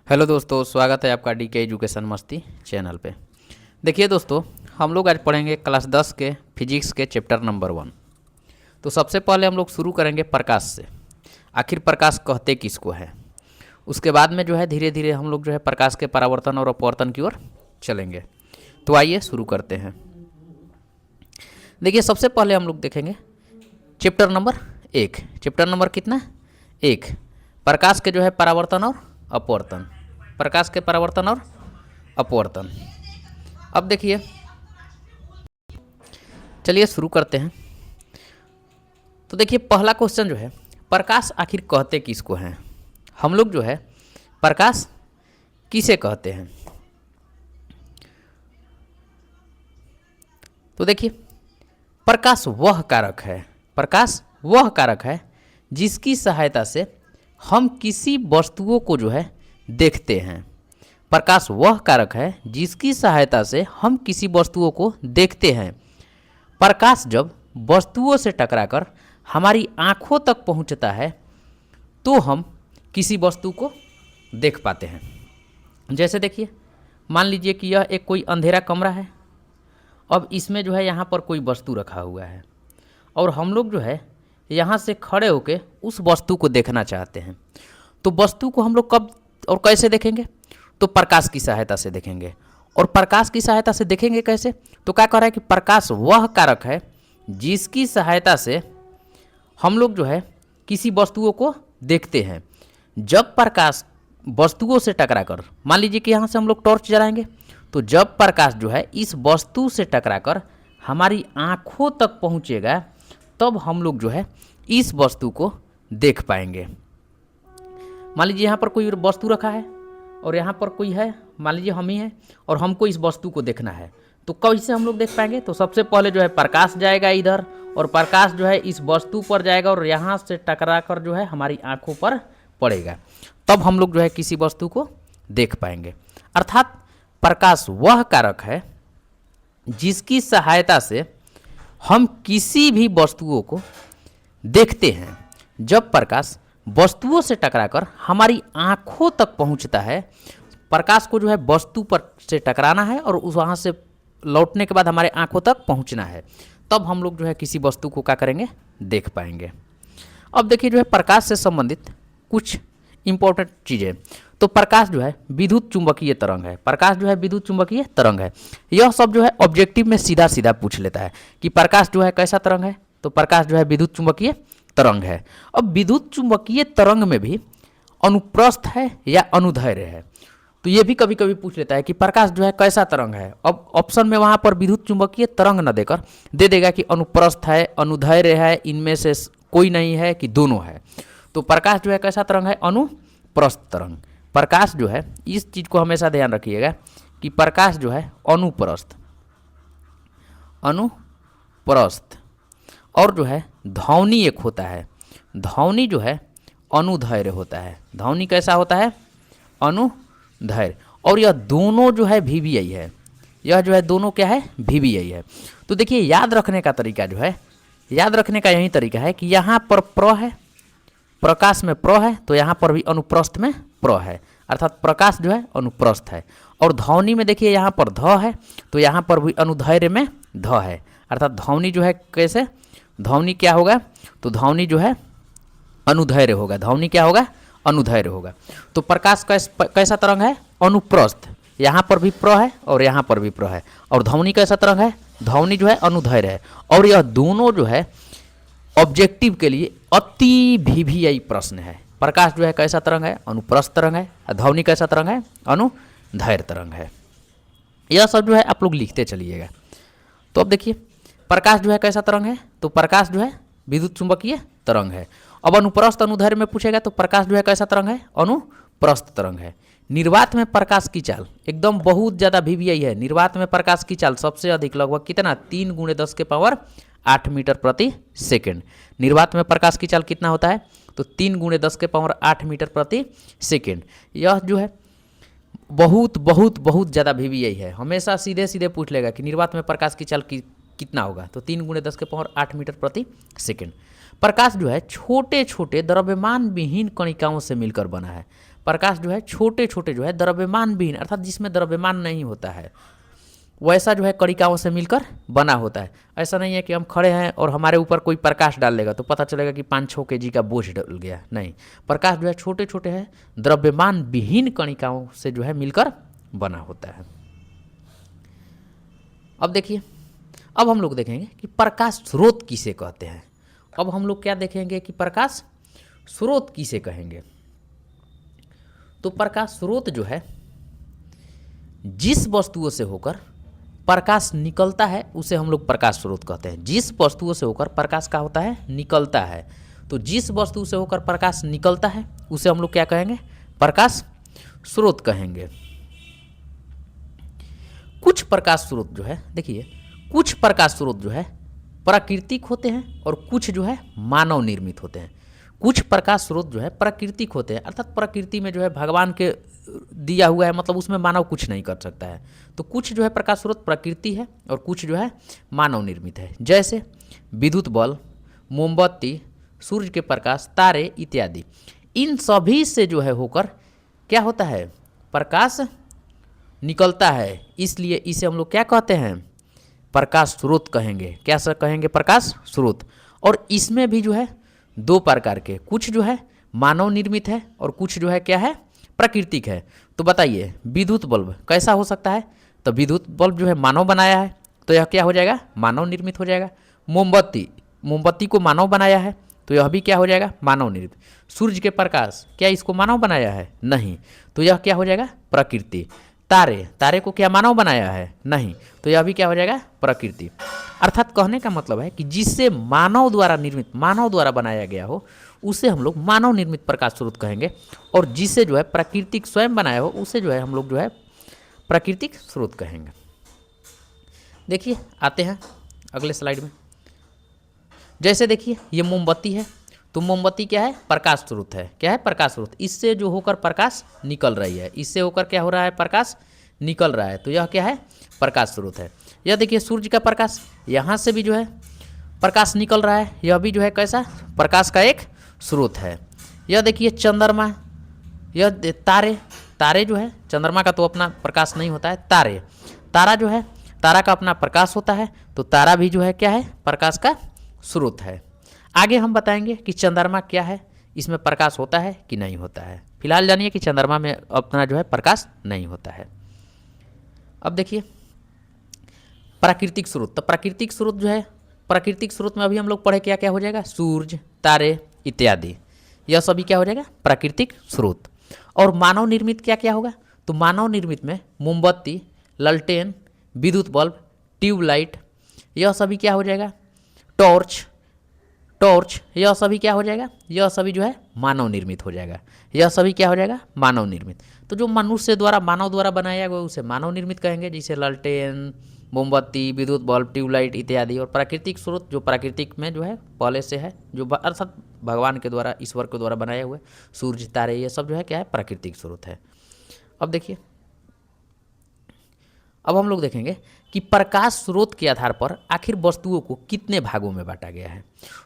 Hello दोस्तों, स्वागत है आपका डी के एजुकेशन मस्ती चैनल पे। देखिए दोस्तों, हम लोग आज पढ़ेंगे क्लास 10 के फिजिक्स के चैप्टर नंबर 1। तो सबसे पहले हम लोग शुरू करेंगे प्रकाश से। आखिर प्रकाश कहते किसको है। उसके बाद में जो है धीरे धीरे हम लोग जो है प्रकाश के परावर्तन और अपवर्तन की ओर चलेंगे। तो आइए शुरू करते हैं। देखिए, सबसे पहले हम लोग देखेंगे चैप्टर नंबर 1। चैप्टर नंबर कितना? 1। प्रकाश के जो है परावर्तन और अपवर्तन। प्रकाश के परावर्तन और अपवर्तन। अब देखिए, चलिए शुरू करते हैं। तो देखिए, पहला क्वेश्चन जो है, प्रकाश आखिर कहते किसको हैं। हम लोग जो है प्रकाश किसे कहते हैं। तो देखिए, प्रकाश वह कारक है, प्रकाश वह कारक है जिसकी सहायता से हम किसी वस्तुओं को जो है देखते हैं। प्रकाश वह कारक है जिसकी सहायता से हम किसी वस्तुओं को देखते हैं। प्रकाश जब वस्तुओं से टकराकर हमारी आंखों तक पहुंचता है तो हम किसी वस्तु को देख पाते हैं। जैसे देखिए, मान लीजिए कि यह एक कोई अंधेरा कमरा है। अब इसमें जो है यहाँ पर कोई वस्तु रखा हुआ है और हम लोग जो है यहाँ से खड़े होकर उस वस्तु को देखना चाहते हैं। तो वस्तु को हम लोग कब और कैसे देखेंगे? तो प्रकाश की सहायता से देखेंगे। और प्रकाश की सहायता से देखेंगे कैसे? तो क्या कह रहा है कि प्रकाश वह कारक है जिसकी सहायता से हम लोग जो है किसी वस्तुओं को देखते हैं। जब प्रकाश वस्तुओं से टकराकर, मान लीजिए कि यहाँ से हम लोग टॉर्च जलाएंगे, तो जब प्रकाश जो है इस वस्तु से टकराकर हमारी आँखों तक पहुँचेगा तब हम लोग जो है इस वस्तु को देख पाएंगे। मान लीजिए यहाँ पर कोई वस्तु रखा है और यहाँ पर कोई है, मान लीजिए हम ही हैं, और हमको इस वस्तु को देखना है। तो कैसे हम लोग देख पाएंगे? तो सबसे पहले जो है प्रकाश जाएगा इधर और प्रकाश जो है इस वस्तु पर जाएगा और यहाँ से टकरा कर जो है हमारी आंखों पर पड़ेगा। तब हम लोग जो है किसी वस्तु को देख पाएंगे। अर्थात प्रकाश वह कारक है जिसकी सहायता से हम किसी भी वस्तुओं को देखते हैं। जब प्रकाश वस्तुओं से टकराकर हमारी आंखों तक पहुंचता है, प्रकाश को जो है वस्तु पर से टकराना है और उस वहाँ से लौटने के बाद हमारे आंखों तक पहुंचना है, तब हम लोग जो है किसी वस्तु को क्या करेंगे? देख पाएंगे। अब देखिए, जो है प्रकाश से संबंधित कुछ इंपॉर्टेंट चीज़ें। तो प्रकाश जो है विद्युत चुंबकीय तरंग है। प्रकाश जो है विद्युत चुंबकीय तरंग है। यह सब जो है ऑब्जेक्टिव में सीधा सीधा पूछ लेता है कि प्रकाश जो है कैसा तरंग है। तो प्रकाश जो है विद्युत चुंबकीय तरंग है। अब विद्युत चुंबकीय तरंग में भी अनुप्रस्थ है या अनुदैर्घ्य है। तो ये भी कभी कभी पूछ लेता है कि प्रकाश जो है कैसा तरंग है। अब ऑप्शन में वहाँ पर विद्युत चुंबकीय तरंग न देकर दे देगा कि अनुप्रस्थ है, अनुदैर्घ्य है, इनमें से कोई नहीं है कि दोनों है। तो प्रकाश जो है कैसा तरंग है? अनुप्रस्थ तरंग। प्रकाश जो है, इस चीज़ को हमेशा ध्यान रखिएगा कि प्रकाश जो है अनुप्रस्थ और जो है ध्वनि एक होता है। ध्वनि जो है अनुदैर्घ्य होता है। ध्वनि कैसा होता है? अनुदैर्घ्य। और यह दोनों जो है VBI है। यह जो है दोनों क्या है? VBI है। तो देखिए, याद रखने का तरीका जो है, याद रखने का यही तरीका है कि यहाँ पर प्र है, प्रकाश में प्र है, तो यहाँ पर भी अनुप्रस्थ में प्र है। अर्थात प्रकाश जो है अनुप्रस्थ है। और ध्वनि में देखिए यहाँ पर ध है, तो यहाँ पर भी अनुदैर्घ्य में ध है। अर्थात ध्वनि जो है कैसे? ध्वनि क्या होगा? तो ध्वनि जो है अनुदैर्घ्य होगा। ध्वनि क्या होगा? अनुदैर्घ्य होगा। तो प्रकाश कैसा तरंग है? अनुप्रस्थ। यहाँ पर भी प्र है और यहाँ पर भी प्र है। और ध्वनि कैसा तरंग है? ध्वनि जो है अनुदैर्घ्य है। और यह दोनों जो है ऑब्जेक्टिव के लिए अति VBI प्रश्न है। प्रकाश जो है कैसा तरंग है? अनुप्रस्थ तरंग है। ध्वनि कैसा तरंग है? अनुदैर्घ्य तरंग है। यह सब जो है आप लोग लिखते चलिएगा। तो अब देखिए, प्रकाश जो है कैसा तरंग है? तो प्रकाश जो है विद्युत चुंबकीय तरंग है। अब अनुप्रस्थ अनुदैर्घ्य में पूछेगा तो प्रकाश जो है कैसा तरंग है? अनुप्रस्थ तरंग है। निर्वात में प्रकाश की चाल एकदम बहुत ज़्यादा VBI है। निर्वात में प्रकाश की चाल सबसे अधिक, लगभग कितना? 3 × 10⁸ मीटर प्रति सेकेंड। निर्वात में प्रकाश की चाल कितना होता है? तो 3 × 10⁸ मीटर प्रति सेकेंड। यह जो है बहुत बहुत बहुत ज़्यादा VBI है। हमेशा सीधे सीधे पूछ लेगा कि निर्वात में प्रकाश की चाल कितना होगा? तो 3 × 10⁸ मीटर प्रति सेकेंड। प्रकाश जो है छोटे छोटे द्रव्यमान विहीन कणिकाओं से मिलकर बना है। प्रकाश जो है छोटे छोटे जो है द्रव्यमान विहीन अर्थात जिसमें द्रव्यमान नहीं होता है वैसा जो है कणिकाओं से मिलकर बना होता है। ऐसा नहीं है कि हम खड़े हैं और हमारे ऊपर कोई प्रकाश डाल लेगा तो पता चलेगा कि 5-6 kg का बोझ डल गया। नहीं, प्रकाश जो है छोटे छोटे है द्रव्यमान विहीन कणिकाओं से जो है मिलकर बना होता है। अब देखिए, अब हम लोग देखेंगे कि प्रकाश स्रोत किसे कहते हैं। अब हम लोग क्या देखेंगे कि प्रकाश स्रोत किसे कहेंगे। तो प्रकाश स्रोत जो है जिस वस्तुओं से होकर प्रकाश निकलता है उसे हम लोग प्रकाश स्रोत कहते हैं। जिस वस्तुओं से होकर प्रकाश का होता है निकलता है, तो जिस वस्तु से होकर प्रकाश निकलता है उसे हम लोग क्या कहेंगे, प्रकाश स्रोत कहेंगे। कुछ प्रकाश स्रोत जो है, देखिए कुछ प्रकाश स्रोत जो है प्राकृतिक होते हैं और कुछ जो है मानव निर्मित होते हैं। कुछ प्रकाश स्रोत जो है प्राकृतिक होते हैं अर्थात प्रकृति में जो है भगवान के दिया हुआ है, मतलब उसमें मानव कुछ नहीं कर सकता है। तो कुछ जो है प्रकाश स्रोत प्रकृति है और कुछ जो है मानव निर्मित है, जैसे विद्युत बल्ब, मोमबत्ती, सूर्य के प्रकाश, तारे इत्यादि। इन सभी से जो है होकर क्या होता है, प्रकाश निकलता है, इसलिए इसे हम लोग क्या कहते हैं, प्रकाश स्रोत कहेंगे। क्या सर कहेंगे, प्रकाश स्रोत। और इसमें भी जो है दो प्रकार के, कुछ जो है मानव निर्मित है और कुछ जो है क्या है, प्राकृतिक है। तो बताइए विद्युत बल्ब कैसा हो सकता है, तो विद्युत बल्ब जो है मानव बनाया है तो यह क्या हो जाएगा, मानव निर्मित हो जाएगा। मोमबत्ती, मोमबत्ती को मानव बनाया है तो यह भी क्या हो जाएगा, मानव निर्मित। सूर्य के प्रकाश, क्या इसको मानव बनाया है, नहीं, तो यह क्या हो जाएगा, प्रकृति। तारे, तारे को क्या मानव बनाया है, नहीं, तो यह भी क्या हो जाएगा, प्रकृति। अर्थात कहने का मतलब है कि जिससे मानव द्वारा निर्मित, मानव द्वारा बनाया गया हो उसे हम लोग मानव निर्मित प्रकाश स्रोत कहेंगे, और जिसे जो है प्राकृतिक स्वयं बनाया हो उसे जो है हम लोग जो है प्राकृतिक स्रोत कहेंगे। देखिए आते हैं अगले स्लाइड में। जैसे देखिए ये मोमबत्ती है, तो मोमबत्ती क्या है, प्रकाश स्रोत है। क्या है, प्रकाश स्रोत। इससे जो होकर प्रकाश निकल रही है, इससे होकर क्या हो रहा है, प्रकाश निकल रहा है, तो यह क्या है, प्रकाश स्रोत है। यह देखिए सूर्य का प्रकाश, यहाँ से भी जो है प्रकाश निकल रहा है, यह भी जो है कैसा, प्रकाश का एक स्रोत है। यह देखिए चंद्रमा, यह तारे, तारे जो है, चंद्रमा का तो अपना प्रकाश नहीं होता है, तारे, तारा जो है, तारा का अपना प्रकाश होता है, तो तारा भी जो है क्या है, प्रकाश का स्रोत है। आगे हम बताएंगे कि चंद्रमा क्या है, इसमें प्रकाश होता है कि नहीं होता है। फिलहाल जानिए कि चंद्रमा में अपना जो है प्रकाश नहीं होता है। अब देखिए प्राकृतिक स्रोत, तो प्राकृतिक स्रोत जो है, प्राकृतिक स्रोत में अभी हम लोग पढ़े क्या क्या हो जाएगा, सूर्य, तारे इत्यादि, यह सभी क्या हो जाएगा, प्राकृतिक स्रोत। और मानव निर्मित क्या क्या होगा, तो मानव निर्मित में मोमबत्ती, ललटेन, विद्युत बल्ब, ट्यूबलाइट, यह सभी क्या हो जाएगा, टॉर्च, टॉर्च, यह सभी क्या हो जाएगा, यह सभी जो है मानव निर्मित हो जाएगा। यह सभी क्या हो जाएगा, मानव निर्मित। तो जो मनुष्य द्वारा, मानव द्वारा बनाया गया उसे मानव निर्मित कहेंगे, जैसे ललटेन, मोमबत्ती, विद्युत बल्ब, ट्यूबलाइट इत्यादि। और प्राकृतिक स्रोत जो प्राकृतिक में जो है पहले से है, जो अर्थात भगवान के द्वारा, ईश्वर के द्वारा बनाए हुए, सूर्य, तारे, ये सब जो है क्या है, प्राकृतिक स्रोत है। अब देखिए, अब हम लोग देखेंगे कि प्रकाश स्रोत के आधार पर आखिर वस्तुओं को कितने भागों में बांटा गया है।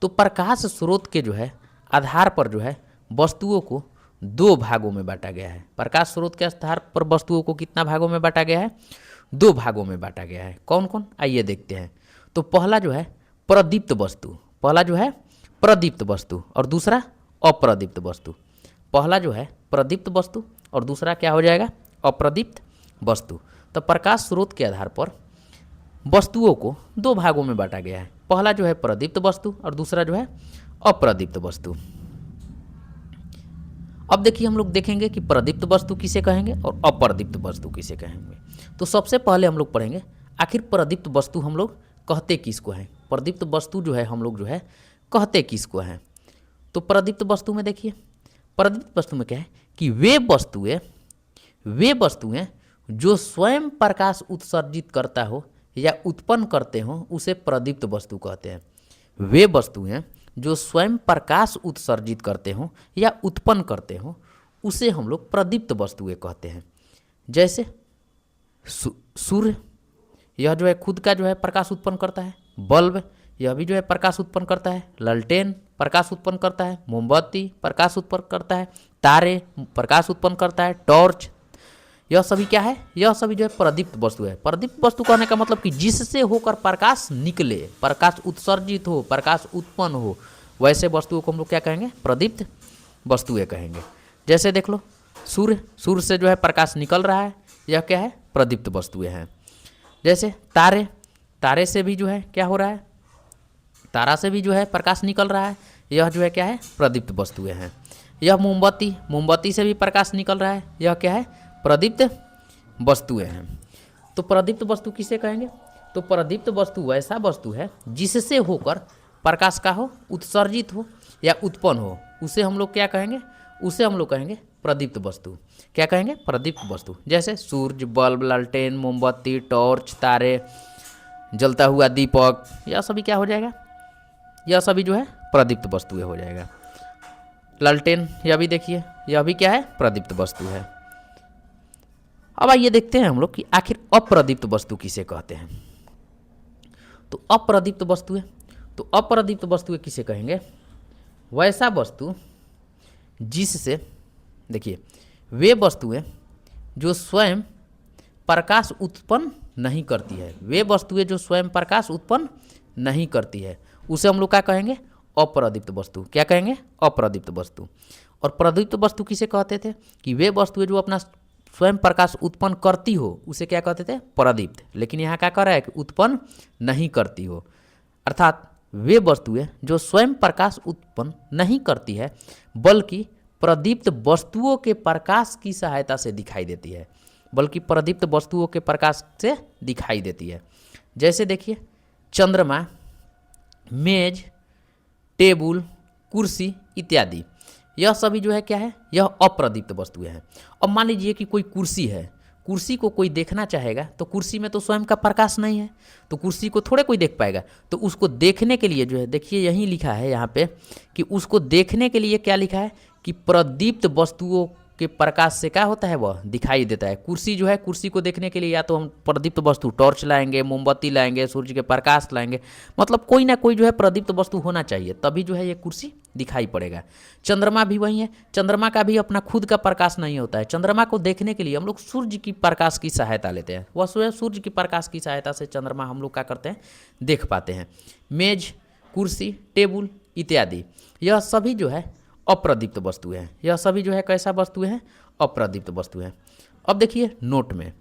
तो प्रकाश स्रोत के जो है आधार पर जो है वस्तुओं को दो भागों में बांटा गया है। प्रकाश स्रोत के आधार पर वस्तुओं को कितना भागों में बांटा गया है, दो भागों में बांटा गया है। कौन कौन, आइए देखते हैं। तो पहला जो है प्रदीप्त वस्तु, पहला जो है प्रदीप्त वस्तु और दूसरा अप्रदीप्त वस्तु। पहला जो है प्रदीप्त वस्तु और दूसरा क्या हो जाएगा, अप्रदीप्त वस्तु। तो प्रकाश स्रोत के आधार पर वस्तुओं को दो भागों में बांटा गया है। पहला जो है प्रदीप्त वस्तु और दूसरा जो है अप्रदीप्त वस्तु। अब देखिए हम लोग देखेंगे कि प्रदीप्त वस्तु किसे कहेंगे और अप्रदीप्त वस्तु किसे कहेंगे। तो सबसे पहले हम लोग पढ़ेंगे आखिर प्रदीप्त वस्तु हम लोग कहते किसको हैं, प्रदीप्त वस्तु जो है हम लोग जो है कहते किसको हैं। तो प्रदीप्त वस्तु में देखिए, प्रदीप्त वस्तु में क्या है कि वे वस्तुएं जो स्वयं प्रकाश उत्सर्जित करता हो या उत्पन्न करते हो उसे प्रदीप्त वस्तु कहते हैं। वे वस्तुएं जो स्वयं प्रकाश उत्सर्जित करते हो या उत्पन्न करते हो उसे हम लोग प्रदीप्त वस्तुएं कहते हैं। जैसे सूर्य, यह जो है खुद का जो है प्रकाश उत्पन्न करता है। बल्ब, यह भी जो है प्रकाश उत्पन्न करता है। लालटेन प्रकाश उत्पन्न करता है, मोमबत्ती प्रकाश उत्पन्न करता है, तारे प्रकाश उत्पन्न करता है, टॉर्च, यह सभी क्या है, यह सभी जो है प्रदीप्त वस्तु है। प्रदीप्त वस्तु कहने का मतलब कि जिससे होकर प्रकाश निकले, प्रकाश उत्सर्जित हो, प्रकाश उत्पन्न हो, वैसे वस्तुओं को हम लोग क्या कहेंगे, प्रदीप्त वस्तुएं कहेंगे। जैसे देख लो सूर्य, सूर्य से जो है प्रकाश निकल रहा है, यह क्या है, प्रदीप्त वस्तुएं हैं। जैसे तारे, तारे से भी जो है क्या हो रहा है, तारा से भी जो है प्रकाश निकल रहा है, यह जो है क्या है, प्रदीप्त वस्तुएं हैं। यह मोमबत्ती, मोमबत्ती से भी प्रकाश निकल रहा है, यह क्या है, प्रदीप्त वस्तुएं हैं। तो प्रदीप्त वस्तु किसे कहेंगे, तो प्रदीप्त वस्तु वैसा वस्तु है जिससे होकर प्रकाश का हो, उत्सर्जित हो या उत्पन्न हो, उसे हम लोग क्या कहेंगे, उसे हम लोग कहेंगे प्रदीप्त वस्तु। क्या कहेंगे, प्रदीप्त वस्तु। जैसे सूर्य, बल्ब, लालटेन, मोमबत्ती, टॉर्च, तारे, जलता हुआ दीपक, यह सभी क्या हो जाएगा, यह सभी जो है प्रदीप्त वस्तुएं हो जाएगा। लालटेन, यह भी देखिए, यह भी क्या है, प्रदीप्त वस्तु है। अब आइए देखते हैं हम लोग कि आखिर अप्रदीप्त वस्तु किसे कहते हैं। तो अप्रदीप्त वस्तुएं, तो अप्रदीप्त वस्तुएं किसे कहेंगे, वैसा वस्तु जिससे, देखिए वे वस्तुएं जो स्वयं प्रकाश उत्पन्न नहीं करती है, वे वस्तुएं जो स्वयं प्रकाश उत्पन्न नहीं करती है, उसे हम लोग क्या कहेंगे, अप्रदीप्त वस्तु। क्या कहेंगे, अप्रदीप्त वस्तु। और प्रदीप्त वस्तु किसे कहते थे, कि वे वस्तुएं जो अपना स्वयं प्रकाश उत्पन्न करती हो, उसे क्या कहते थे, प्रदीप्त। लेकिन यहाँ क्या कर रहा है कि उत्पन्न नहीं करती हो, अर्थात वे वस्तुएं जो स्वयं प्रकाश उत्पन्न नहीं करती है बल्कि प्रदीप्त वस्तुओं के प्रकाश की सहायता से दिखाई देती है, बल्कि प्रदीप्त वस्तुओं के प्रकाश से दिखाई देती है। जैसे देखिए चंद्रमा, मेज, टेबुल, कुर्सी इत्यादि, यह सभी जो है क्या है, यह अप्रदीप्त वस्तुएं हैं। अब मान लीजिए कि कोई कुर्सी है, कुर्सी को कोई देखना चाहेगा तो कुर्सी में तो स्वयं का प्रकाश नहीं है, तो कुर्सी को थोड़े कोई देख पाएगा। तो उसको देखने के लिए जो है, देखिए यहीं लिखा है यहाँ पे कि उसको देखने के लिए क्या लिखा है, कि प्रदीप्त वस्तुओं के प्रकाश से क्या होता है, वह दिखाई देता है। कुर्सी जो है, कुर्सी को देखने के लिए या तो हम प्रदीप्त वस्तु टॉर्च लाएंगे, मोमबत्ती लाएंगे, सूर्य के प्रकाश लाएंगे, मतलब कोई ना कोई जो है प्रदीप्त वस्तु होना चाहिए, तभी जो है ये कुर्सी दिखाई पड़ेगा। चंद्रमा भी वही है, चंद्रमा का भी अपना खुद का प्रकाश नहीं होता है। चंद्रमा को देखने के लिए हम लोग सूर्य की प्रकाश की सहायता लेते हैं, वह सूर्य की प्रकाश की सहायता से चंद्रमा हम लोग क्या करते हैं, देख पाते हैं। मेज, कुर्सी, टेबुल इत्यादि, यह सभी जो है अप्रदीप्त वस्तुएं हैं। यह सभी जो है कैसा वस्तुएं हैं, अप्रदीप्त वस्तुएं हैं। अब देखिए नोट में,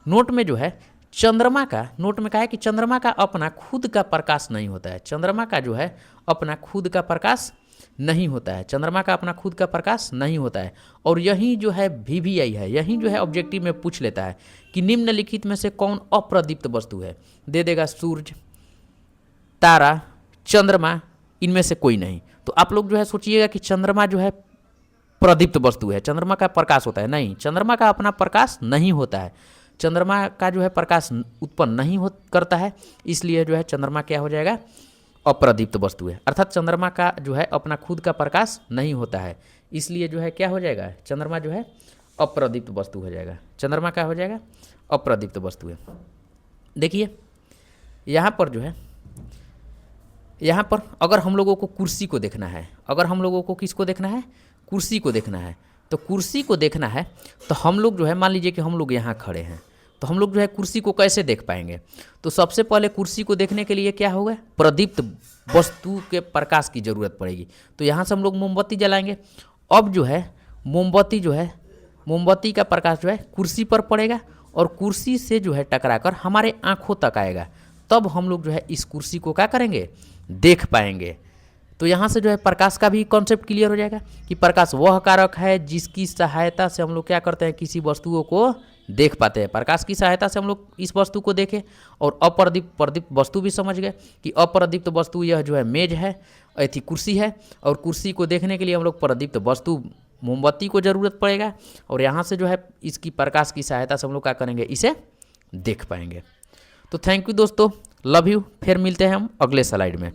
नोट में जो है चंद्रमा का, नोट में कहा है कि चंद्रमा का अपना खुद का प्रकाश नहीं होता है। चंद्रमा का जो है अपना खुद का प्रकाश नहीं होता है, चंद्रमा का अपना खुद का प्रकाश नहीं होता है। और यही जो है VVI है, यही जो है ऑब्जेक्टिव में पूछ लेता है कि निम्नलिखित में से कौन अप्रदीप्त वस्तु है, दे देगा सूर्य, तारा, चंद्रमा, इनमें से कोई नहीं। तो आप लोग जो है सोचिएगा कि चंद्रमा जो है प्रदीप्त वस्तु है, चंद्रमा का प्रकाश होता है, नहीं, चंद्रमा का अपना प्रकाश नहीं होता है, चंद्रमा का जो है प्रकाश उत्पन्न नहीं करता है, इसलिए जो है चंद्रमा क्या हो जाएगा, अप्रदीप्त वस्तु है। अर्थात चंद्रमा का जो है अपना खुद का प्रकाश नहीं होता है, इसलिए जो है क्या हो जाएगा, चंद्रमा जो है अप्रदीप्त वस्तु हो जाएगा। चंद्रमा क्या हो जाएगा, अप्रदीप्त वस्तु है। देखिए यहाँ पर जो है, यहाँ पर अगर हम लोगों को कुर्सी को देखना है, अगर हम लोगों को किसको देखना है, कुर्सी को देखना है, तो कुर्सी को देखना है तो हम लोग जो है, मान लीजिए कि हम लोग यहाँ खड़े हैं, तो हम लोग जो है कुर्सी को कैसे देख पाएंगे, तो सबसे पहले कुर्सी को देखने के लिए क्या होगा, प्रदीप्त वस्तु के प्रकाश की ज़रूरत पड़ेगी। तो यहाँ से हम लोग मोमबत्ती जलाएंगे, अब जो है मोमबत्ती जो है, मोमबत्ती का प्रकाश जो है कुर्सी पर पड़ेगा और कुर्सी से जो है टकराकर हमारे आँखों तक आएगा, तब हम लोग जो है इस कुर्सी को क्या करेंगे, देख पाएंगे। तो यहाँ से जो है प्रकाश का भी कॉन्सेप्ट क्लियर हो जाएगा कि प्रकाश वह कारक है जिसकी सहायता से हम लोग क्या करते हैं, किसी वस्तुओं को देख पाते हैं। प्रकाश की सहायता से हम लोग इस वस्तु को देखें और प्रदीप्त वस्तु भी समझ गए कि अप्रदीप्त वस्तु यह जो है मेज है, ऐसी कुर्सी है, और कुर्सी को देखने के लिए हम लोग प्रदीप्त वस्तु मोमबत्ती को ज़रूरत पड़ेगा, और यहाँ से जो है इसकी प्रकाश की सहायता से हम लोग क्या करेंगे, इसे देख पाएंगे। तो थैंक यू दोस्तों, लव यू, फिर मिलते हैं हम अगले स्लाइड में।